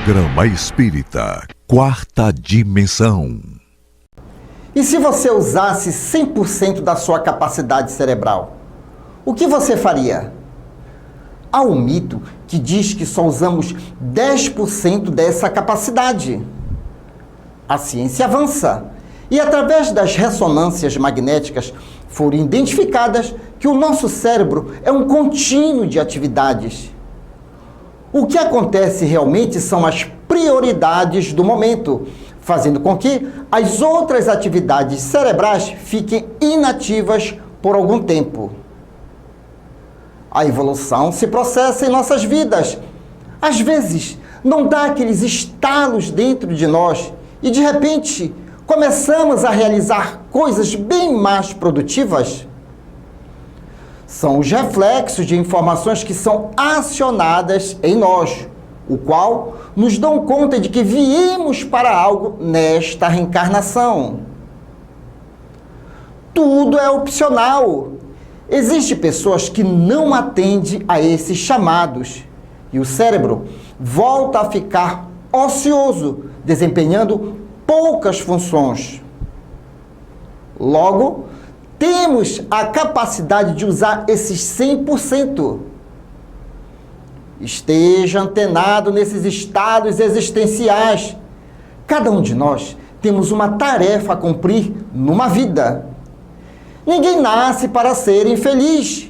Programa Espírita Quarta Dimensão. E se você usasse 100% da sua capacidade cerebral, o que você faria? Há um mito que diz que só usamos 10% dessa capacidade. A ciência avança e, através das ressonâncias magnéticas, foram identificadas que o nosso cérebro é um contínuo de atividades. O que acontece realmente são as prioridades do momento, fazendo com que as outras atividades cerebrais fiquem inativas por algum tempo. A evolução se processa em nossas vidas. Às vezes, não dá aqueles estalos dentro de nós e, de repente, começamos a realizar coisas bem mais produtivas. São os reflexos de informações que são acionadas em nós, o qual nos dão conta de que viemos para algo nesta reencarnação. Tudo é opcional. Existem pessoas que não atendem a esses chamados e o cérebro volta a ficar ocioso, desempenhando poucas funções. Logo, temos a capacidade de usar esses 100%. Esteja antenado nesses estados existenciais. Cada um de nós temos uma tarefa a cumprir numa vida. Ninguém nasce para ser infeliz.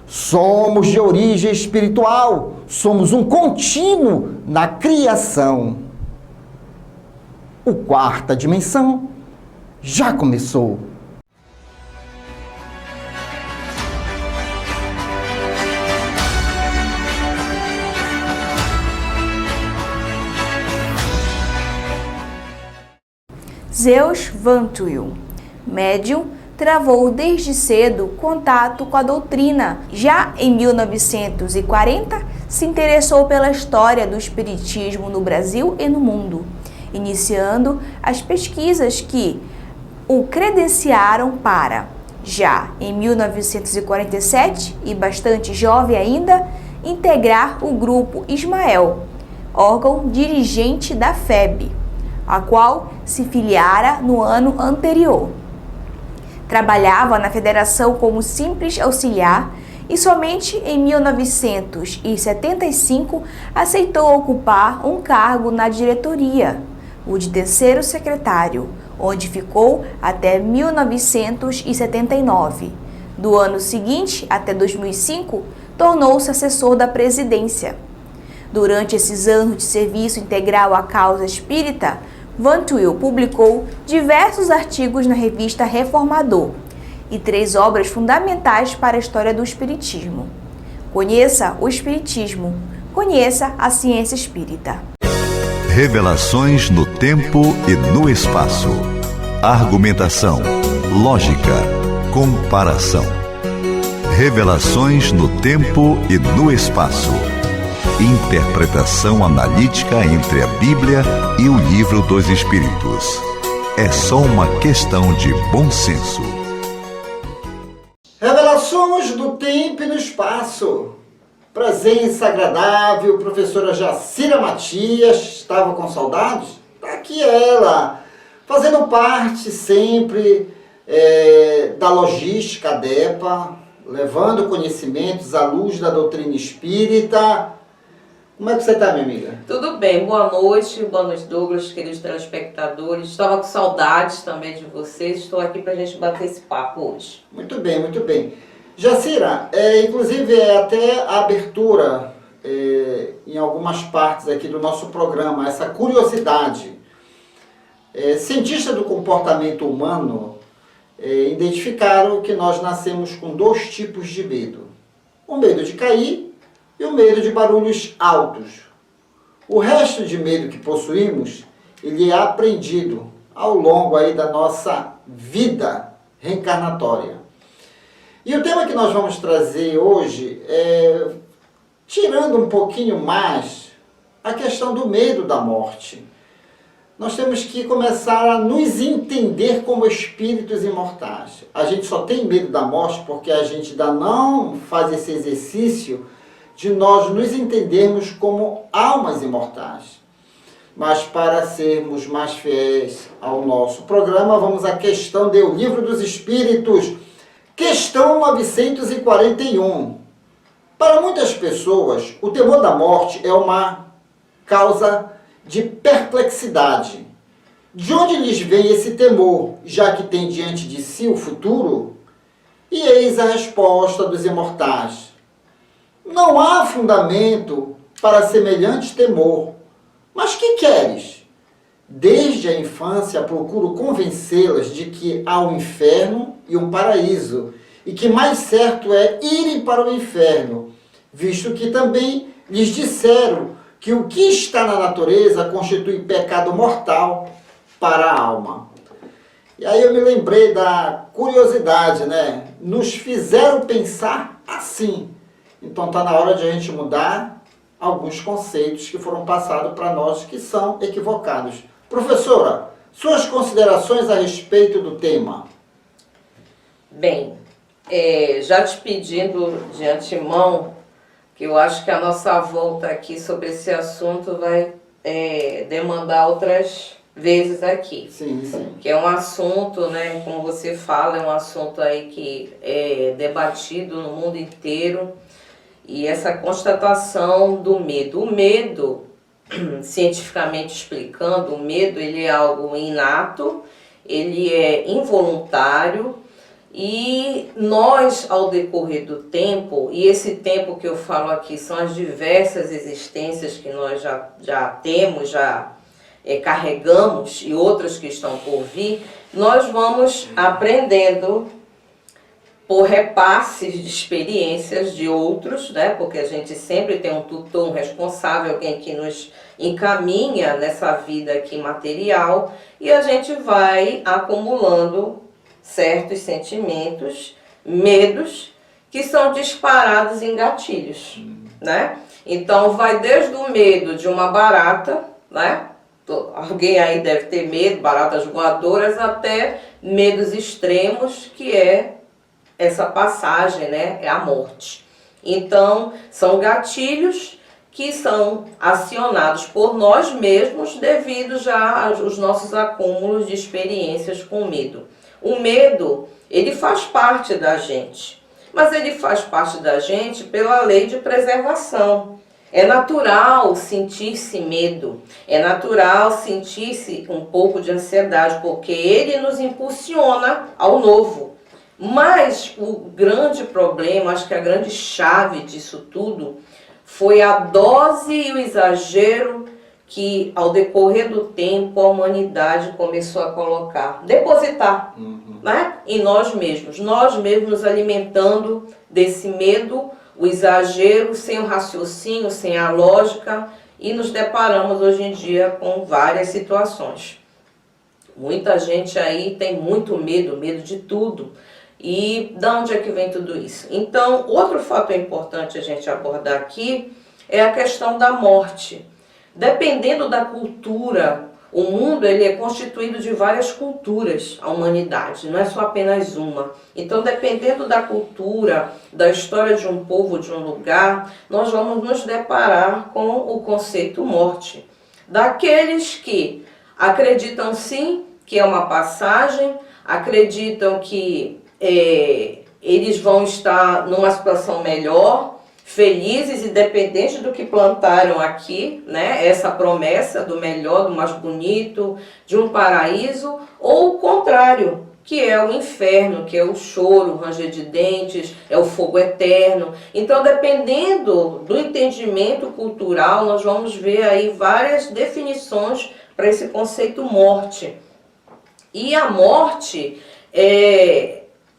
Somos de origem espiritual. Somos um contínuo na criação. O Quarta Dimensão já começou. Zeus Van Tuyl, médium, travou desde cedo contato com a doutrina. Já em 1940, se interessou pela história do espiritismo no Brasil e no mundo, iniciando as pesquisas que o credenciaram para, já em 1947, e bastante jovem ainda, integrar o Grupo Ismael, órgão dirigente da FEB, a qual se filiara no ano anterior. Trabalhava na federação como simples auxiliar e somente em 1975 aceitou ocupar um cargo na diretoria, o de terceiro secretário, onde ficou até 1979. Do ano seguinte até 2005, tornou-se assessor da presidência. Durante esses anos de serviço integral à causa espírita, Van Tuyl publicou diversos artigos na revista Reformador e 3 obras fundamentais para a história do espiritismo. Conheça o espiritismo, conheça a ciência espírita. Revelações no tempo e no espaço. Argumentação, lógica, comparação. Revelações no tempo e no espaço. Interpretação analítica entre a Bíblia e o Livro dos Espíritos. É só uma questão de bom senso. Revelações do tempo e no espaço. Presença agradável, professora Jacira Matias. Estava com saudades? Está aqui ela, fazendo parte sempre da logística ADEPA, levando conhecimentos à luz da doutrina espírita. Como é que você está, minha amiga? Tudo bem, boa noite Douglas, queridos telespectadores. Estava com saudades também de vocês, estou aqui para a gente bater esse papo hoje. Muito bem, muito bem. Jacira, inclusive até a abertura em algumas partes aqui do nosso programa, essa curiosidade. Cientistas do comportamento humano identificaram que nós nascemos com 2 tipos de medo. O medo de cair e o medo de barulhos altos. O resto de medo que possuímos, ele é aprendido ao longo aí da nossa vida reencarnatória. E o tema que nós vamos trazer hoje é, tirando um pouquinho mais, a questão do medo da morte. Nós temos que começar a nos entender como espíritos imortais. A gente só tem medo da morte porque a gente ainda não faz esse exercício de nós nos entendermos como almas imortais. Mas para sermos mais fiéis ao nosso programa, vamos à questão do Livro dos Espíritos, questão 941. Para muitas pessoas, o temor da morte é uma causa de perplexidade. De onde lhes vem esse temor, já que tem diante de si o futuro? E eis a resposta dos imortais. Não há fundamento para semelhante temor. Mas que queres? Desde a infância procuro convencê-las de que há um inferno e um paraíso, e que mais certo é irem para o inferno, visto que também lhes disseram que o que está na natureza constitui pecado mortal para a alma. E aí eu me lembrei da curiosidade, né? Nos fizeram pensar assim. Então está na hora de a gente mudar alguns conceitos que foram passados para nós que são equivocados. Professora, suas considerações a respeito do tema? Bem, já te pedindo de antemão, que eu acho que a nossa volta aqui sobre esse assunto vai demandar outras vezes aqui. Sim, sim. Que é um assunto, né, como você fala, é um assunto aí que é debatido no mundo inteiro. E essa constatação do medo. O medo, cientificamente explicando, o medo ele é algo inato, ele é involuntário, e nós, ao decorrer do tempo, e esse tempo que eu falo aqui são as diversas existências que nós já temos, já carregamos, e outras que estão por vir, nós vamos aprendendo por repasses de experiências de outros, né? Porque a gente sempre tem um tutor, um responsável, alguém que nos encaminha nessa vida aqui material, e a gente vai acumulando certos sentimentos, medos, que são disparados em gatilhos, né? Então vai desde o medo de uma barata, né? Alguém aí deve ter medo, baratas voadoras, até medos extremos, que é essa passagem, né, é a morte. Então, são gatilhos que são acionados por nós mesmos devido já aos nossos acúmulos de experiências com medo. O medo, ele faz parte da gente, mas ele faz parte da gente pela lei de preservação. É natural sentir-se medo, é natural sentir-se um pouco de ansiedade, porque ele nos impulsiona ao novo. Mas o grande problema, acho que a grande chave disso tudo, foi a dose e o exagero que, ao decorrer do tempo, a humanidade começou a colocar, depositar, né, em nós mesmos nos alimentando desse medo, o exagero, sem o raciocínio, sem a lógica, e nos deparamos hoje em dia com várias situações. Muita gente aí tem muito medo de tudo. E de onde é que vem tudo isso? Então, outro fato importante a gente abordar aqui é a questão da morte. Dependendo da cultura, o mundo ele é constituído de várias culturas, a humanidade, não é só apenas uma. Então, dependendo da cultura, da história de um povo, de um lugar, nós vamos nos deparar com o conceito morte. Daqueles que acreditam sim que é uma passagem, acreditam que eles vão estar numa situação melhor, felizes, independente do que plantaram aqui, né? Essa promessa do melhor, do mais bonito, de um paraíso, ou o contrário, que é o inferno, que é o choro, o ranger de dentes, é o fogo eterno. Então, dependendo do entendimento cultural, nós vamos ver aí várias definições para esse conceito morte. E a morte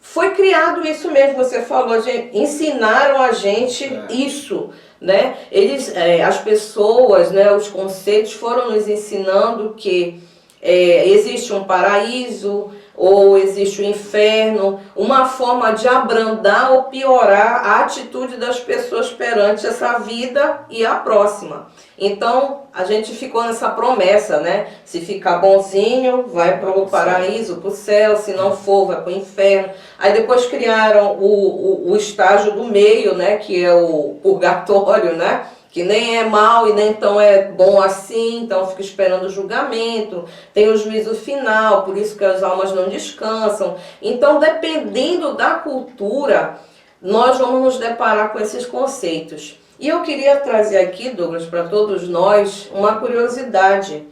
foi criado isso mesmo, você falou, ensinaram a gente isso, né? As pessoas, né, os conceitos foram nos ensinando que existe um paraíso ou existe o inferno, uma forma de abrandar ou piorar a atitude das pessoas perante essa vida e a próxima. Então, a gente ficou nessa promessa, né? Se ficar bonzinho, vai para o paraíso, para o céu, se não for, vai para o inferno. Aí depois criaram o estágio do meio, né? Que é o purgatório, né? que nem é mal e nem tão é bom assim, então fica esperando o julgamento, tem o juízo final, por isso que as almas não descansam. Então, dependendo da cultura, nós vamos nos deparar com esses conceitos. E eu queria trazer aqui, Douglas, para todos nós, uma curiosidade.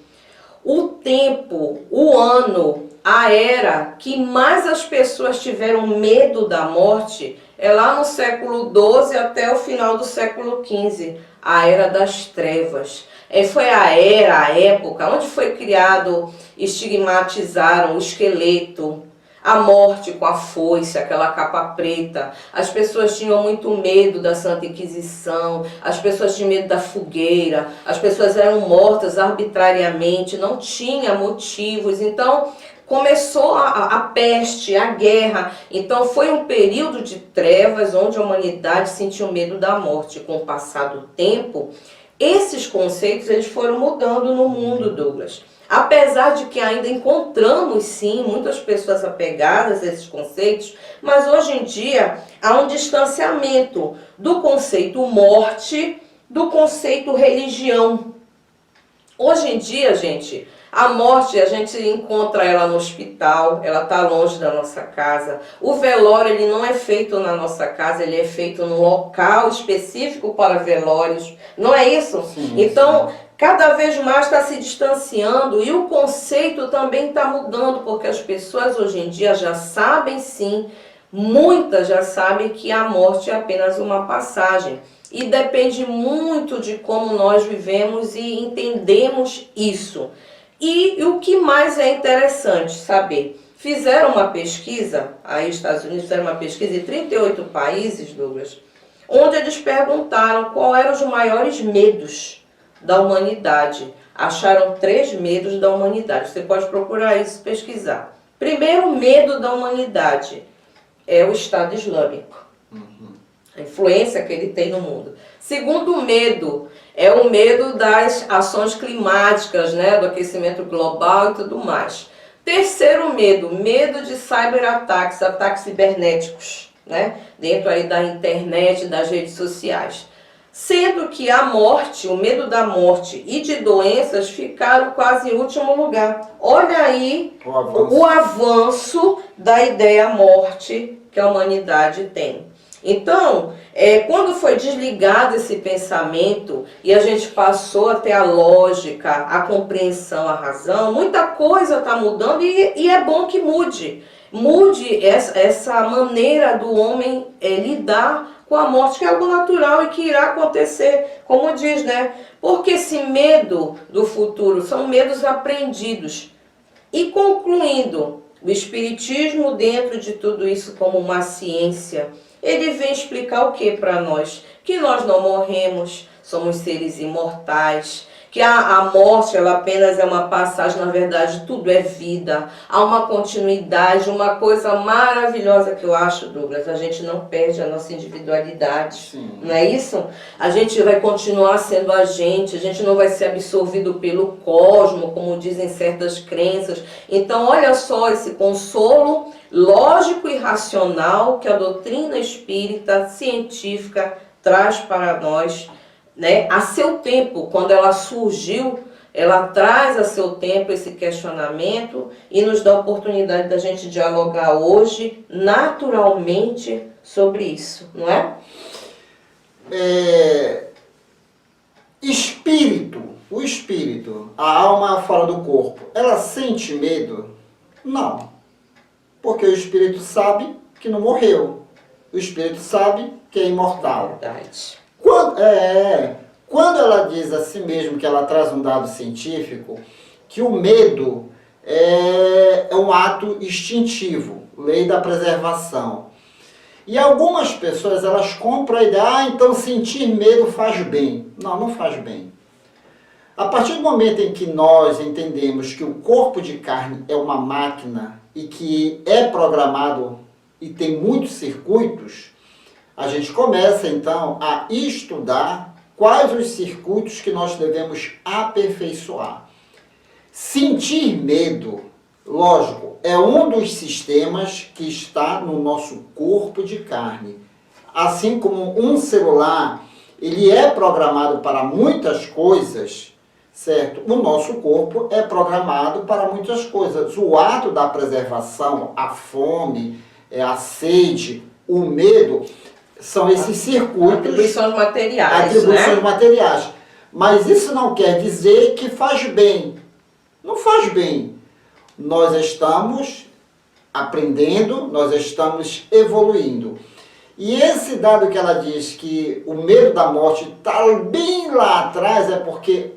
O tempo, o ano, a era que mais as pessoas tiveram medo da morte é lá no século XII até o final do século XV, a Era das Trevas. Foi a época onde foi criado, estigmatizaram o esqueleto, a morte com a foice, aquela capa preta. As pessoas tinham muito medo da Santa Inquisição, as pessoas tinham medo da fogueira, as pessoas eram mortas arbitrariamente, não tinha motivos. Então, começou a peste, a guerra. Então, foi um período de trevas onde a humanidade sentiu medo da morte. Com o passar do tempo, esses conceitos eles foram mudando no mundo, Douglas. Apesar de que ainda encontramos, sim, muitas pessoas apegadas a esses conceitos, mas hoje em dia há um distanciamento do conceito morte, do conceito religião. Hoje em dia, gente, a morte, a gente encontra ela no hospital, ela está longe da nossa casa. O velório, ele não é feito na nossa casa, ele é feito num local específico para velórios. Não é isso? Sim, então, sim. Cada vez mais está se distanciando e o conceito também está mudando, porque as pessoas hoje em dia já sabem sim, muitas já sabem que a morte é apenas uma passagem. E depende muito de como nós vivemos e entendemos isso. E o que mais é interessante saber? Fizeram uma pesquisa, aí os Estados Unidos fizeram uma pesquisa em 38 países, Douglas, onde eles perguntaram qual eram os maiores medos da humanidade. Acharam 3 medos da humanidade. Você pode procurar isso, pesquisar. Primeiro medo da humanidade é o Estado Islâmico. A influência que ele tem no mundo. Segundo medo é o medo das ações climáticas, né, do aquecimento global e tudo mais. Terceiro medo, medo de cyberataques, ataques cibernéticos, né, dentro aí da internet, das redes sociais. Sendo que a morte, o medo da morte e de doenças ficaram quase em último lugar. Olha aí o avanço da ideia morte que a humanidade tem. Então, quando foi desligado esse pensamento e a gente passou a ter a lógica, a compreensão, a razão, muita coisa está mudando e é bom que mude. Mude essa maneira do homem lidar com a morte, que é algo natural e que irá acontecer, como diz, né? Porque esse medo do futuro são medos aprendidos. E concluindo, o Espiritismo dentro de tudo isso como uma ciência, ele vem explicar o que para nós? Que nós não morremos, somos seres imortais, que a morte ela apenas é uma passagem, na verdade tudo é vida, há uma continuidade, uma coisa maravilhosa que eu acho, Douglas, a gente não perde a nossa individualidade, sim, não é isso? A gente vai continuar sendo a gente não vai ser absorvido pelo cosmo, como dizem certas crenças. Então olha só esse consolo lógico e racional que a doutrina espírita científica traz para nós, né, a seu tempo. Quando ela surgiu, ela traz a seu tempo esse questionamento e nos dá a oportunidade da gente dialogar hoje naturalmente sobre isso, não é? O espírito, a alma fora do corpo, ela sente medo? Não, porque o espírito sabe que não morreu, o espírito sabe que é imortal. Verdade. Quando ela diz a si mesmo, que ela traz um dado científico, que o medo é um ato instintivo, lei da preservação. E algumas pessoas, elas compram a ideia, então sentir medo faz bem. Não, não faz bem. A partir do momento em que nós entendemos que o corpo de carne é uma máquina e que é programado e tem muitos circuitos, a gente começa, então, a estudar quais os circuitos que nós devemos aperfeiçoar. Sentir medo, lógico, é um dos sistemas que está no nosso corpo de carne. Assim como um celular, ele é programado para muitas coisas, certo? O nosso corpo é programado para muitas coisas. O ato da preservação, a fome, a sede, o medo, são esses circuitos... Atribuições materiais, Atribuições materiais. Mas isso não quer dizer que faz bem. Não faz bem. Nós estamos aprendendo, nós estamos evoluindo. E esse dado que ela diz que o medo da morte está bem lá atrás é porque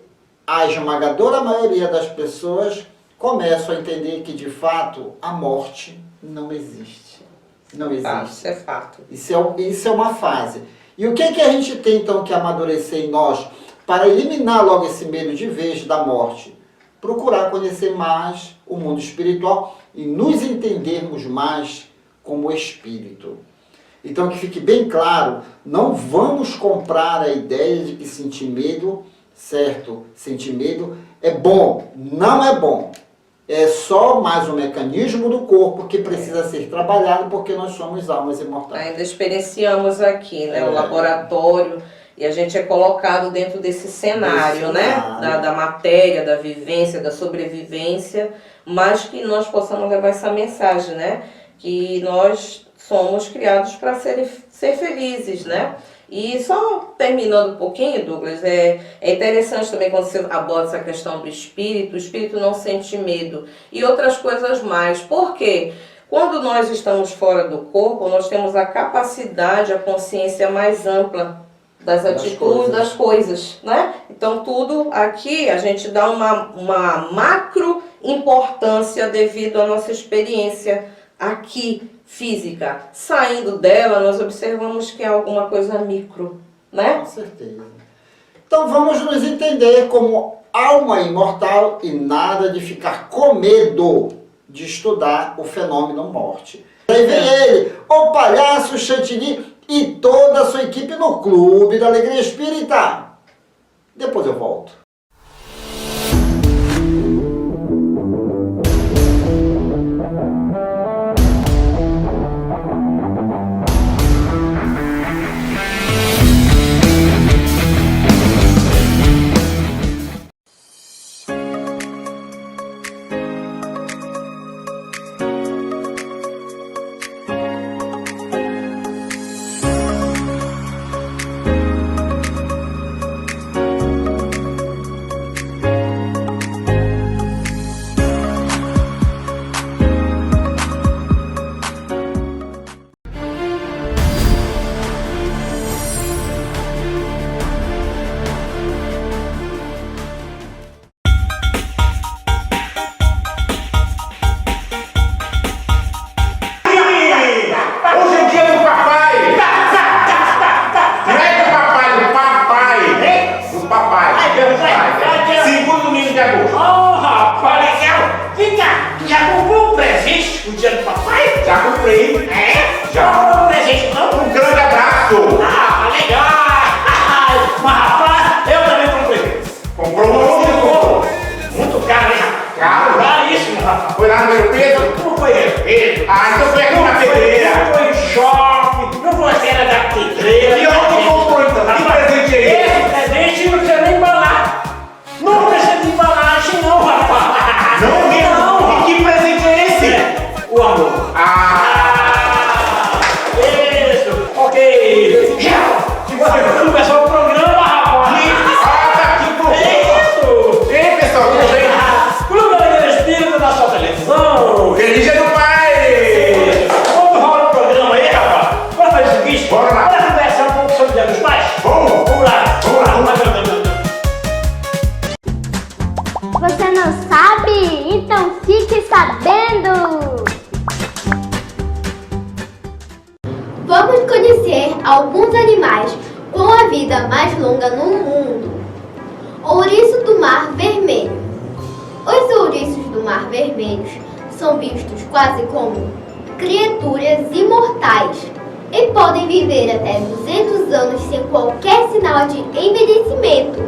a esmagadora maioria das pessoas começam a entender que, de fato, a morte não existe. Não existe. Isso é fato. Isso é uma fase. E o que a gente tem, então, que amadurecer em nós para eliminar logo esse medo de vez da morte? Procurar conhecer mais o mundo espiritual e nos entendermos mais como espírito. Então, que fique bem claro, não vamos comprar a ideia de que sentir medo, certo? Sentir medo é bom. Não é bom. É só mais um mecanismo do corpo que precisa ser trabalhado porque nós somos almas imortais. Ainda experienciamos aqui, né, o laboratório, e a gente é colocado dentro desse cenário, né, da matéria, da vivência, da sobrevivência, mas que nós possamos levar essa mensagem, né, que nós somos criados para ser felizes, né? E só terminando um pouquinho, Douglas, é interessante também quando você aborda essa questão do espírito, o espírito não sente medo e outras coisas mais. Por quê? Quando nós estamos fora do corpo, nós temos a capacidade, a consciência mais ampla das atitudes, das coisas, né? Então tudo aqui a gente dá uma macro importância devido à nossa experiência aqui, física. Saindo dela, nós observamos que é alguma coisa micro, né? Com certeza. Então vamos nos entender como alma imortal e nada de ficar com medo de estudar o fenômeno morte. Aí vem ele, o palhaço Chantilly e toda a sua equipe no Clube da Alegria Espírita. Depois eu volto. Foi lá no Ver Pedro? Não foi Ver Pedro. Ah, então foi aqui na pedreira. Não foi shopping, não foi a cena da pedreira. E onde comprou então? Que presente é esse? Esse presente não precisa nem embalar. Não precisa de embalagem não, rapaz. Não mesmo? Não. E que presente é esse? O amor. Isso. Ok. Se você for começar o programa, rapaz. Tá aqui pro isso. Ei, pessoal, tudo bem? Clube da Alegria Espírita da sua televisão. Feliz Dia do Pai. Vamos rolar o programa aí, rapaz. Vamos fazer o seguinte. Bora lá. Bora conversar um pouco sobre o Dia dos Pais? Vamos lá. Você não sabe? Então fique sabendo! Vamos conhecer alguns animais com a vida mais longa no mundo. Ouriço do Mar Vermelho. Os ouriços do Mar Vermelho são vistos quase como criaturas imortais e podem viver até 200 anos sem qualquer sinal de envelhecimento.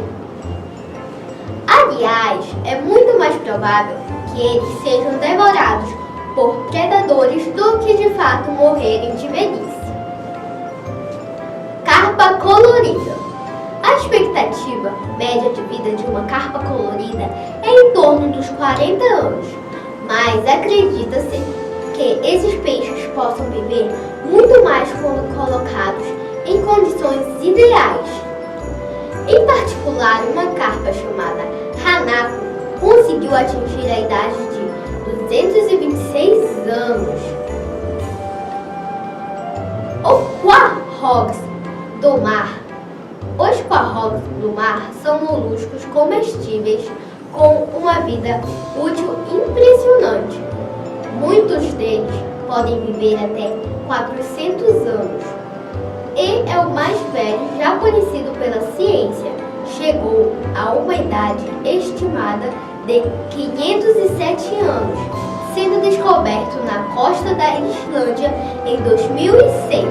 Aliás, é muito mais provável que eles sejam devorados por predadores do que de fato morrerem de velhice. Carpa colorida. expectativa média de vida de uma carpa colorida é em torno dos 40 anos, mas acredita-se que esses peixes possam viver muito mais quando colocados em condições ideais. Em particular, uma carpa chamada Hanako conseguiu atingir a idade de 226 anos. Os quahog do mar. Os quahog do mar são moluscos comestíveis com uma vida útil impressionante. Muitos deles podem viver até 400 anos. E é o mais velho já conhecido pela ciência. Chegou a uma idade estimada de 507 anos, sendo descoberto na costa da Islândia em 2006.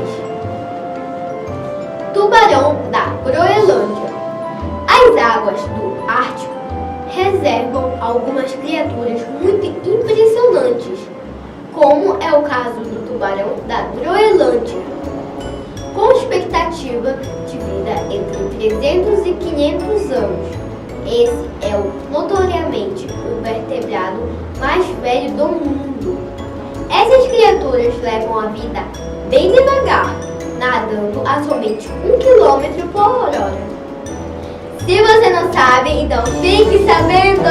Tubarão da Groenlândia. As águas do Ártico reservam algumas criaturas muito impressionantes, como é o caso do tubarão da Groenlândia, com expectativa de vida entre 300 e 500 anos. Esse é notoriamente o vertebrado mais velho do mundo. Essas criaturas levam a vida bem devagar, nadando a somente 1 km por hora. Se você não sabe, então fique sabendo!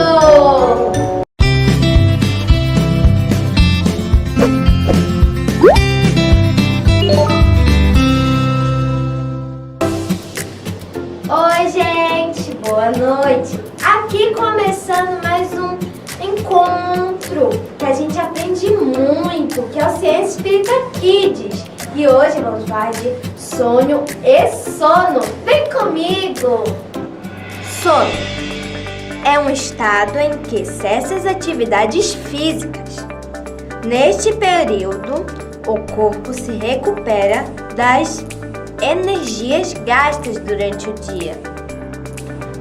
Oi, gente, boa noite. Aqui começando mais um encontro que a gente aprende muito, que é o Ciência Espírita Kids. E hoje vamos falar de sonho e sono. Vem comigo! Sono é um estado em que cessam as atividades físicas. Neste período, o corpo se recupera das energias gastas durante o dia.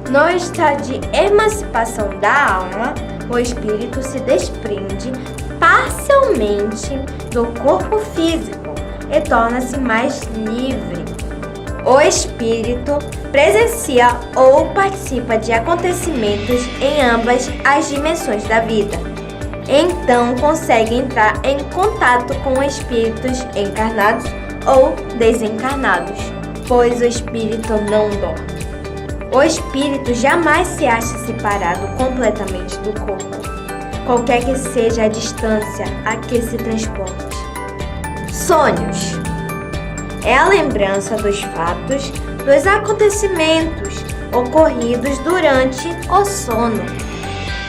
No estado de emancipação da alma, o espírito se desprende parcialmente do corpo físico e torna-se mais livre. O espírito presencia ou participa de acontecimentos em ambas as dimensões da vida. Então consegue entrar em contato com espíritos encarnados ou desencarnados, pois o espírito não dorme. O espírito jamais se acha separado completamente do corpo, qualquer que seja a distância a que se transporte. Sonhos é a lembrança dos fatos, dos acontecimentos ocorridos durante o sono.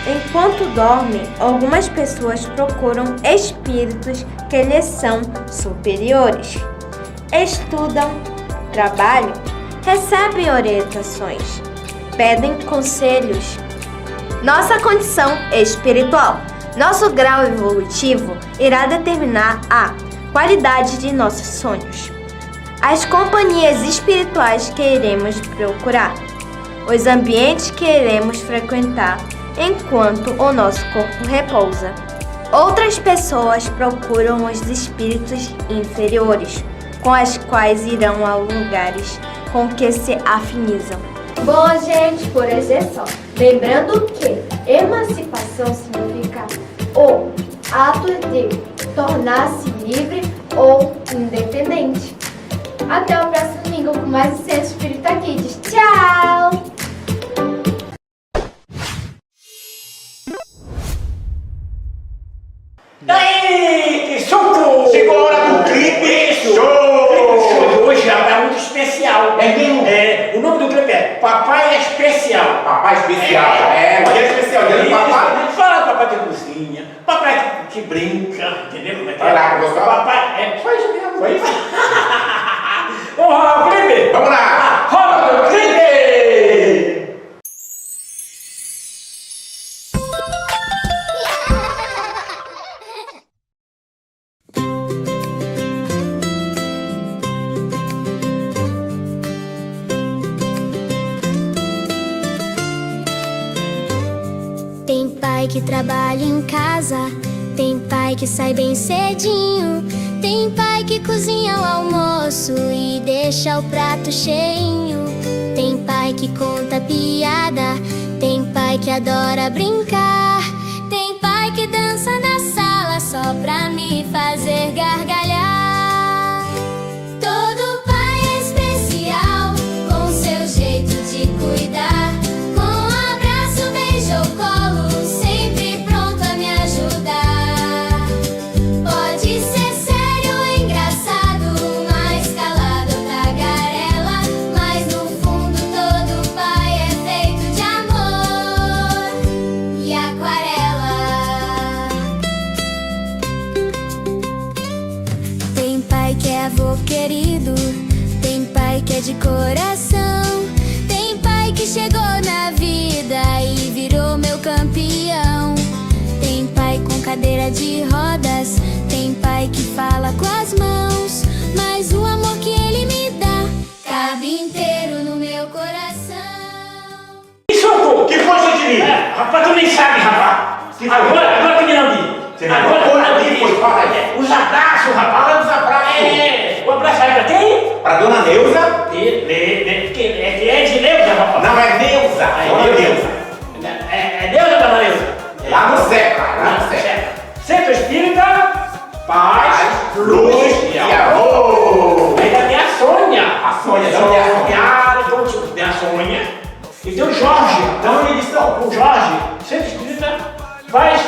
Enquanto dorme, algumas pessoas procuram espíritos que lhes são superiores. Estudam, trabalham, recebem orientações, pedem conselhos. Nossa condição espiritual, nosso grau evolutivo irá determinar a qualidade de nossos sonhos, as companhias espirituais que iremos procurar, os ambientes que iremos frequentar enquanto o nosso corpo repousa. Outras pessoas procuram os espíritos inferiores, com as quais irão a lugares com que se afinizam. Bom, gente, por hoje é só. Lembrando que emancipação significa o ato de tornar-se livre ou independente. Até o próximo domingo com mais Ciência Espírita Kids. Tchau! Daí, que suco! Chegou a hora do clipe! Show! O show de hoje é muito especial. É mesmo? O nome do clipe é Papai é Especial. Papai especial. Dia especial, dia do papai. Fala papai que cozinha, papai que brinca, entendeu como é que Vai lá, gostou? Papai, foi isso mesmo. Foi isso? Vamos rolar o clipe? Vamos lá! Rola o clipe! Tem pai que trabalha em casa, tem pai que sai bem cedinho, tem pai que cozinha o almoço e deixa o prato cheinho, tem pai pai que conta piada, tem pai que adora brincar, tem pai que dança na sala só pra me fazer gargalhar. Todo pai é especial, com seu jeito de cuidar, com um abraço, beijo ou colo, sempre pronto a me ajudar. Pode ser sério ou engraçado, mais calado ou tagarela, mas no fundo todo pai é feito de amor e aquarela. Tem pai que é avô querido, tem pai que é de coração, tem pai que chegou na vida e virou meu campeão. Tem pai com cadeira de rodas, tem pai que fala com as mãos, mas o amor que ele me dá cabe inteiro no meu coração. Isso, Que foi, seu Tirinho? rapaz, tu nem sabe, rapaz. Agora que me não vi. Agora que me não vi. Fala aí. Os abraços, rapaz. Fala dos abraços. O abraço aí pra quem? Pra dona Neuza? É de Neuza, rapaz. Não, é Neuza. Dona Neuza. É Neuza ou dona Neuza? Lá no CEPA, lá no CEPA. Centro Espírita, Paz, Luz e amor. Ainda tem a Sônia. A Sônia, não tem a Sônia. Então tem a Sônia. E tem o Jorge. Então eles estão. O Jorge, Centro Espírita, Paz,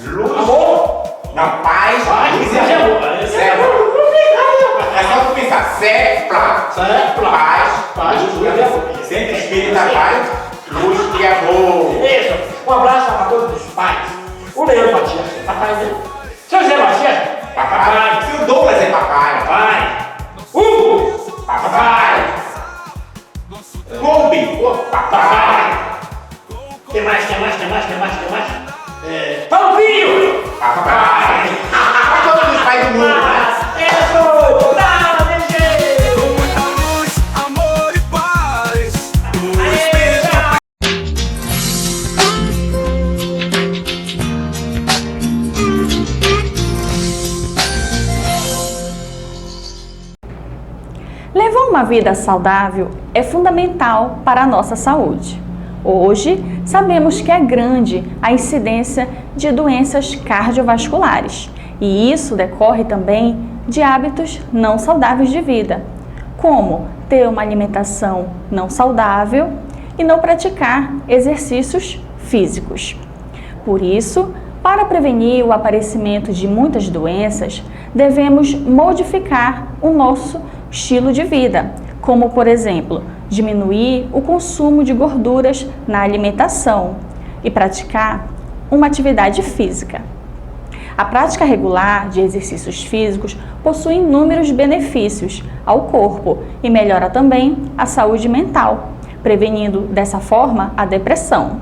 Luz. Amor. Não, paz, luz e amor. CEPA. É só tu pensar. CEPA. Paz, luz e amor. Centro Espírita, paz, luz e amor. Isso. Um abraço para todos os pais. O Leandro Matias, papai dele. Seu Zé Matias, Papai. Se o Douglas é papai. papai. Hugo, Papai. Kobe. Papai. Quem mais? Paulinho! Papai. Todos os pais do mundo, né? Isso! Tá, DG! Com muita luz, amor e paz. Levar uma vida saudável é fundamental para a nossa saúde. Hoje, sabemos que é grande a incidência de doenças cardiovasculares e isso decorre também de hábitos não saudáveis de vida, como ter uma alimentação não saudável e não praticar exercícios físicos. Por isso, para prevenir o aparecimento de muitas doenças, devemos modificar o nosso estilo de vida, como, por exemplo, diminuir o consumo de gorduras na alimentação e praticar uma atividade física. A prática regular de exercícios físicos possui inúmeros benefícios ao corpo e melhora também a saúde mental, prevenindo dessa forma a depressão.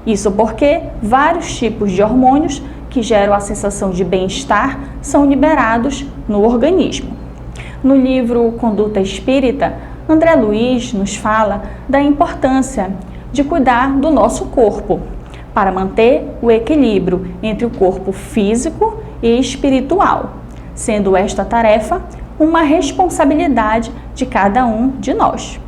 Isso porque vários tipos de hormônios que geram a sensação de bem-estar são liberados no organismo. No livro Conduta Espírita, André Luiz nos fala da importância de cuidar do nosso corpo para manter o equilíbrio entre o corpo físico e espiritual, sendo esta tarefa uma responsabilidade de cada um de nós.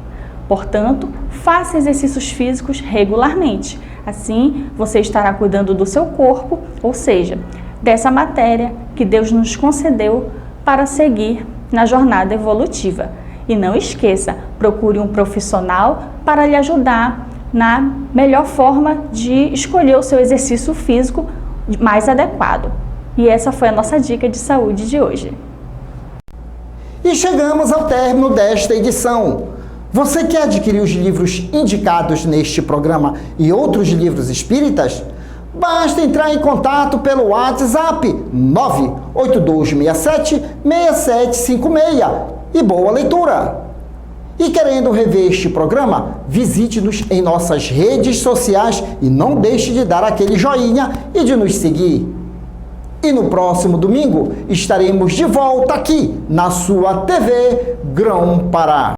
Portanto, faça exercícios físicos regularmente, assim você estará cuidando do seu corpo, ou seja, dessa matéria que Deus nos concedeu para seguir na jornada evolutiva. E não esqueça, procure um profissional para lhe ajudar na melhor forma de escolher o seu exercício físico mais adequado. E essa foi a nossa dica de saúde de hoje. E chegamos ao término desta edição. Você quer adquirir os livros indicados neste programa e outros livros espíritas? Basta entrar em contato pelo WhatsApp 98267-6756 e boa leitura! E querendo rever este programa, visite-nos em nossas redes sociais e não deixe de dar aquele joinha e de nos seguir. E no próximo domingo estaremos de volta aqui na sua TV Grão-Pará.